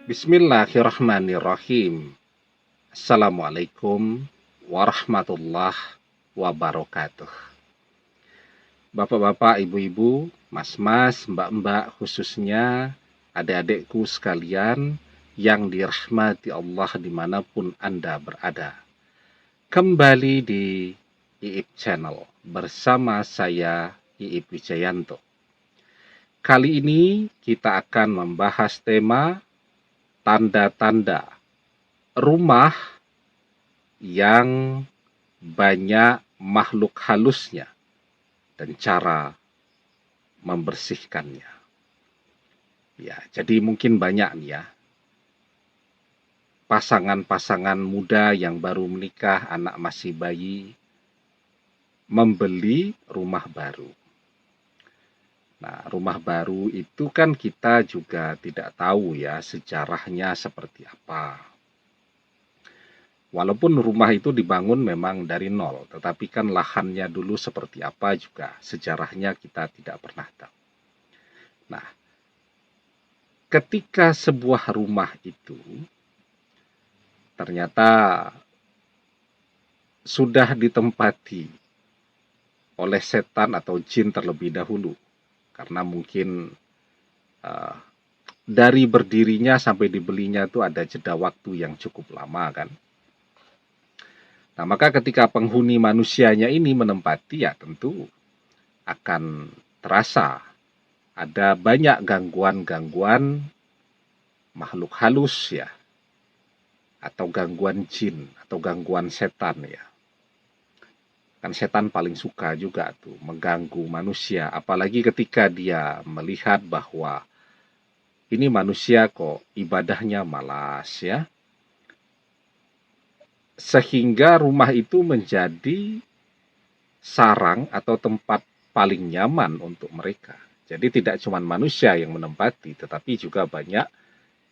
Bismillahirrahmanirrahim. Assalamualaikum warahmatullahi wabarakatuh. Bapak-bapak, ibu-ibu, mas-mas, mbak-mbak, khususnya adik-adikku sekalian yang dirahmati Allah dimanapun Anda berada. Kembali di Iip Channel bersama saya Iip Wijayanto. Kali ini kita akan membahas tema tanda-tanda rumah yang banyak makhluk halusnya dan cara membersihkannya. Ya, jadi mungkin banyak nih ya, pasangan-pasangan muda yang baru menikah, anak masih bayi, membeli rumah baru. Nah, rumah baru itu kan kita juga tidak tahu ya sejarahnya seperti apa. Walaupun rumah itu dibangun memang dari nol, tetapi kan lahannya dulu seperti apa juga sejarahnya kita tidak pernah tahu. Nah, ketika sebuah rumah itu ternyata sudah ditempati oleh setan atau jin terlebih dahulu, karena mungkin dari berdirinya sampai dibelinya itu ada jeda waktu yang cukup lama kan. Nah, maka ketika penghuni manusianya ini menempati, ya tentu akan terasa ada banyak gangguan-gangguan makhluk halus ya, atau gangguan jin, atau gangguan setan ya. Kan setan paling suka juga tuh mengganggu manusia, apalagi ketika dia melihat bahwa ini manusia kok ibadahnya malas ya, sehingga rumah itu menjadi sarang atau tempat paling nyaman untuk mereka. Jadi tidak cuma manusia yang menempati, tetapi juga banyak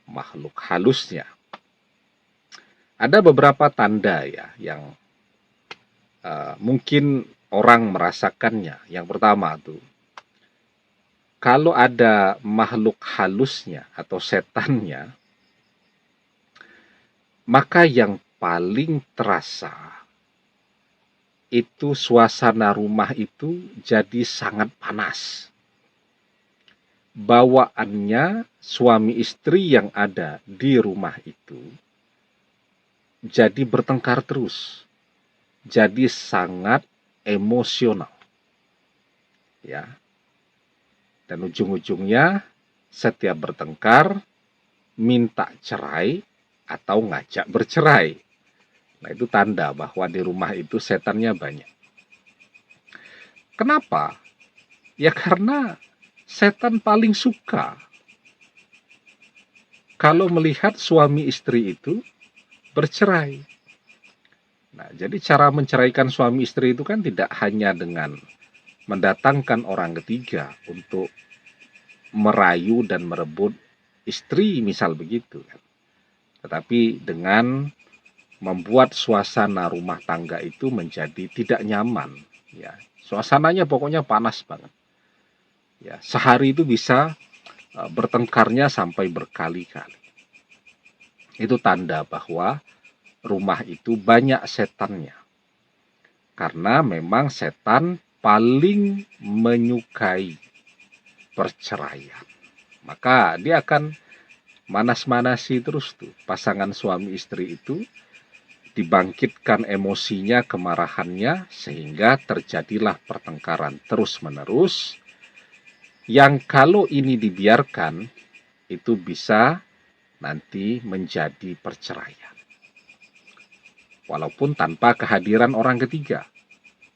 makhluk halusnya. Ada beberapa tanda ya yang mungkin orang merasakannya. Yang pertama tuh, kalau ada makhluk halusnya atau setannya, maka yang paling terasa itu suasana rumah itu jadi sangat panas. Bawaannya suami istri yang ada di rumah itu jadi bertengkar terus. Jadi sangat emosional. Ya. Dan ujung-ujungnya setiap bertengkar minta cerai atau ngajak bercerai. Nah, itu tanda bahwa di rumah itu setannya banyak. Kenapa? Ya karena setan paling suka kalau melihat suami istri itu bercerai. Nah, jadi cara menceraikan suami istri itu kan tidak hanya dengan mendatangkan orang ketiga untuk merayu dan merebut istri, misal begitu kan. Tetapi dengan membuat suasana rumah tangga itu menjadi tidak nyaman ya. Suasananya pokoknya panas banget. Ya, sehari itu bisa bertengkarnya sampai berkali-kali. Itu tanda bahwa rumah itu banyak setannya. Karena memang setan paling menyukai perceraian. Maka dia akan manas-manasi terus tuh pasangan suami istri itu, dibangkitkan emosinya, kemarahannya, sehingga terjadilah pertengkaran terus-menerus yang kalau ini dibiarkan itu bisa nanti menjadi perceraian. Walaupun tanpa kehadiran orang ketiga.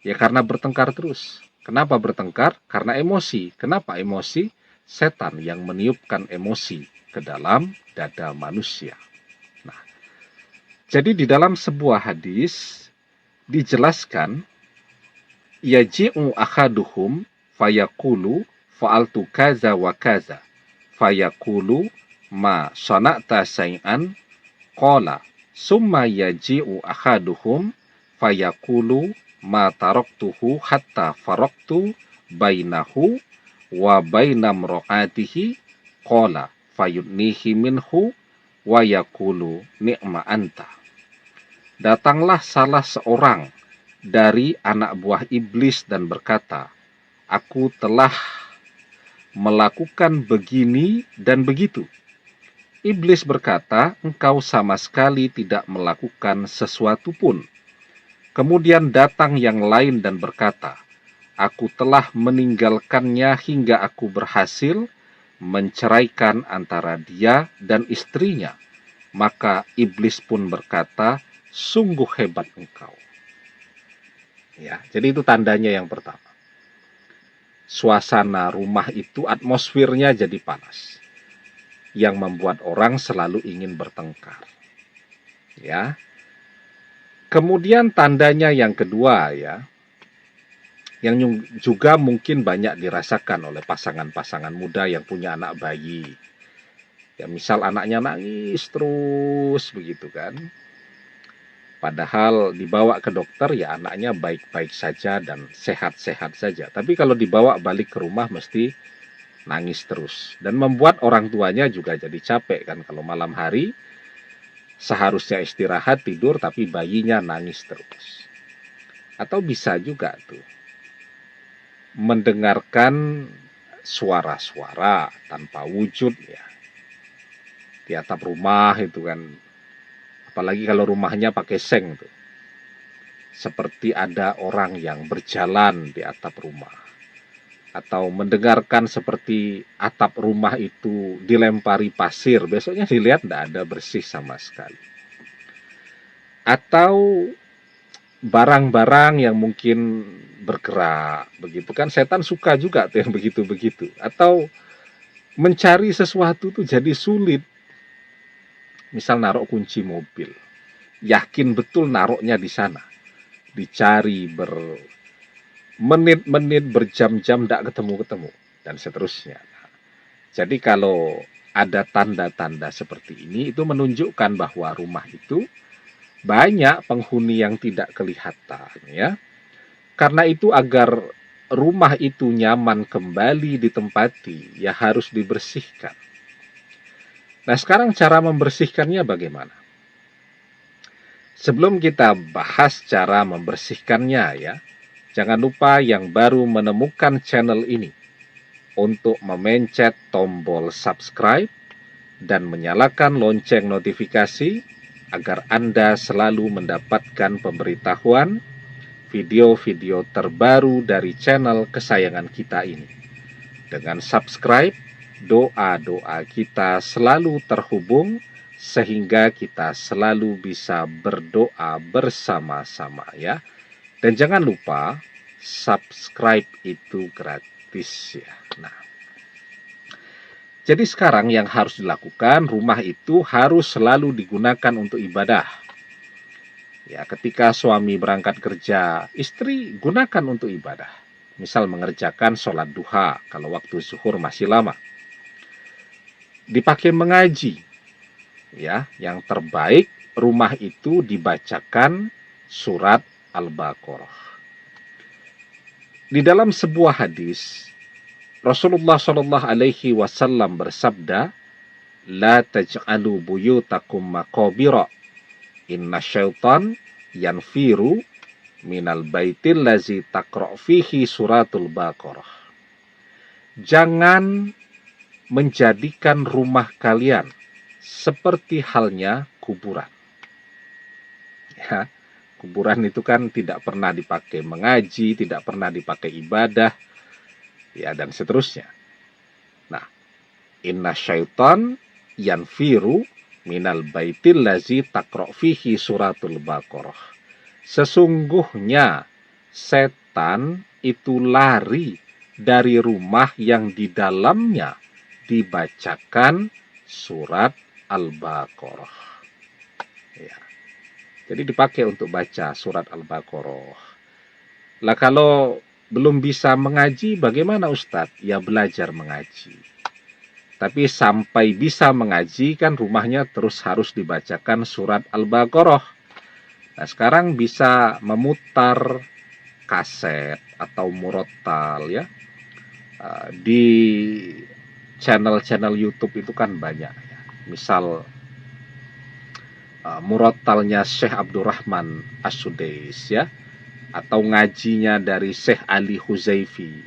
Ya karena bertengkar terus. Kenapa bertengkar? Karena emosi. Kenapa emosi? Setan yang meniupkan emosi ke dalam dada manusia. Nah, jadi di dalam sebuah hadis dijelaskan, yaji'u akhaduhum fayaqulu fa'altu kaza wa kaza fayaqulu ma sana'ta say'an qala summa yaji'u akhaduhum fayaqulu ma taraktuhu hatta faraktu bainahu wa bainam ro'atihi qala fayudnihi minhu wa yaqulu ni'ma anta. Datanglah salah seorang dari anak buah iblis dan berkata, aku telah melakukan begini dan begitu. Iblis berkata, engkau sama sekali tidak melakukan sesuatu pun. Kemudian datang yang lain dan berkata, aku telah meninggalkannya hingga aku berhasil menceraikan antara dia dan istrinya. Maka iblis pun berkata, sungguh hebat engkau. Ya, jadi itu tandanya yang pertama. Suasana rumah itu atmosfernya jadi panas, yang membuat orang selalu ingin bertengkar. Ya. Kemudian tandanya yang kedua ya, yang juga mungkin banyak dirasakan oleh pasangan-pasangan muda yang punya anak bayi. Ya, misal anaknya nangis terus begitu kan. Padahal dibawa ke dokter ya anaknya baik-baik saja dan sehat-sehat saja. Tapi kalau dibawa balik ke rumah mesti nangis terus. Dan membuat orang tuanya juga jadi capek kan kalau malam hari seharusnya istirahat tidur tapi bayinya nangis terus. Atau bisa juga tuh mendengarkan suara-suara tanpa wujud ya di atap rumah itu kan, apalagi kalau rumahnya pakai seng tuh, seperti ada orang yang berjalan di atap rumah, atau mendengarkan seperti atap rumah itu dilempari pasir, besoknya dilihat tidak ada bersih sama sekali. Atau barang-barang yang mungkin bergerak begitu kan, setan suka juga tuh yang begitu-begitu. Atau mencari sesuatu tuh jadi sulit. Misal naruh kunci mobil, yakin betul naruhnya di sana, dicari bermenit-menit, berjam-jam tidak ketemu-ketemu dan seterusnya. Jadi kalau ada tanda-tanda seperti ini, itu menunjukkan bahwa rumah itu banyak penghuni yang tidak kelihatan ya. Karena itu agar rumah itu nyaman kembali ditempati, ya harus dibersihkan. Nah, sekarang cara membersihkannya bagaimana? Sebelum kita bahas cara membersihkannya ya, jangan lupa yang baru menemukan channel ini untuk memencet tombol subscribe dan menyalakan lonceng notifikasi agar Anda selalu mendapatkan pemberitahuan video-video terbaru dari channel kesayangan kita ini. Dengan subscribe, doa-doa kita selalu terhubung sehingga kita selalu bisa berdoa bersama-sama ya. Dan jangan lupa subscribe itu gratis ya. Nah, jadi sekarang yang harus dilakukan, rumah itu harus selalu digunakan untuk ibadah. Ya, ketika suami berangkat kerja, istri gunakan untuk ibadah. Misal mengerjakan sholat duha kalau waktu zuhur masih lama. Dipakai mengaji. Ya, yang terbaik rumah itu dibacakan surat Al-Baqarah. Di dalam sebuah hadis, Rasulullah Shallallahu Alaihi Wasallam bersabda, "La taj'alu buyutakum maqabira. Inna syaitan yanfiru minal baitil lazi taqra' fihi suratul Baqarah." Jangan menjadikan rumah kalian seperti halnya kuburan. Ya, kuburan itu kan tidak pernah dipakai mengaji, tidak pernah dipakai ibadah, ya dan seterusnya. Nah, inna syaitan yanfiru minal baitil lazi taqra' fihi suratul Baqarah. Sesungguhnya setan itu lari dari rumah yang di dalamnya dibacakan surat Al-Baqarah. Ya. Jadi dipakai untuk baca surat Al-Baqarah. Lah kalau belum bisa mengaji, bagaimana Ustadz? Ya belajar mengaji. Tapi sampai bisa mengaji kan rumahnya terus harus dibacakan surat Al-Baqarah. Nah sekarang bisa memutar kaset atau murotal ya. Di channel-channel YouTube itu kan banyak ya. Misal murattalnya Syekh Abdurrahman As-Sudais ya, atau ngajinya dari Syekh Ali Huzaifi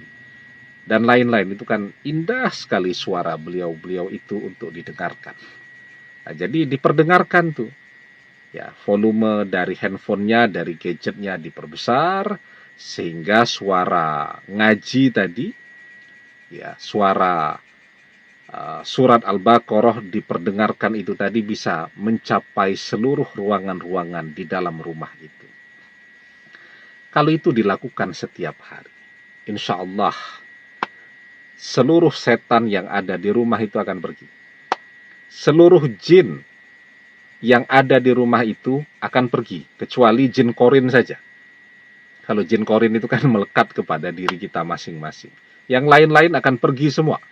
dan lain-lain. Itu kan indah sekali suara beliau-beliau itu untuk didengarkan. Nah, jadi diperdengarkan tuh ya, volume dari handphonenya, dari gadgetnya diperbesar sehingga suara ngaji tadi ya, suara surat Al-Baqarah diperdengarkan itu tadi bisa mencapai seluruh ruangan-ruangan di dalam rumah itu. Kalau itu dilakukan setiap hari, insya Allah seluruh setan yang ada di rumah itu akan pergi. Seluruh jin yang ada di rumah itu akan pergi, kecuali jin korin saja. Kalau jin korin itu kan melekat kepada diri kita masing-masing. Yang lain-lain akan pergi semua.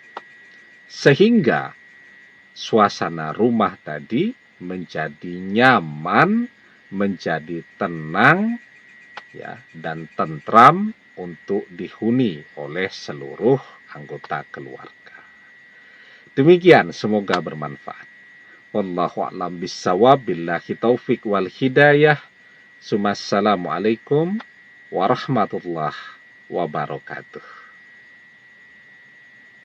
Sehingga suasana rumah tadi menjadi nyaman, menjadi tenang, ya, dan tentram untuk dihuni oleh seluruh anggota keluarga. Demikian, semoga bermanfaat. Wallahu a'lam bissawab, billahi taufik wal hidayah. Assalamualaikum warahmatullahi wabarakatuh.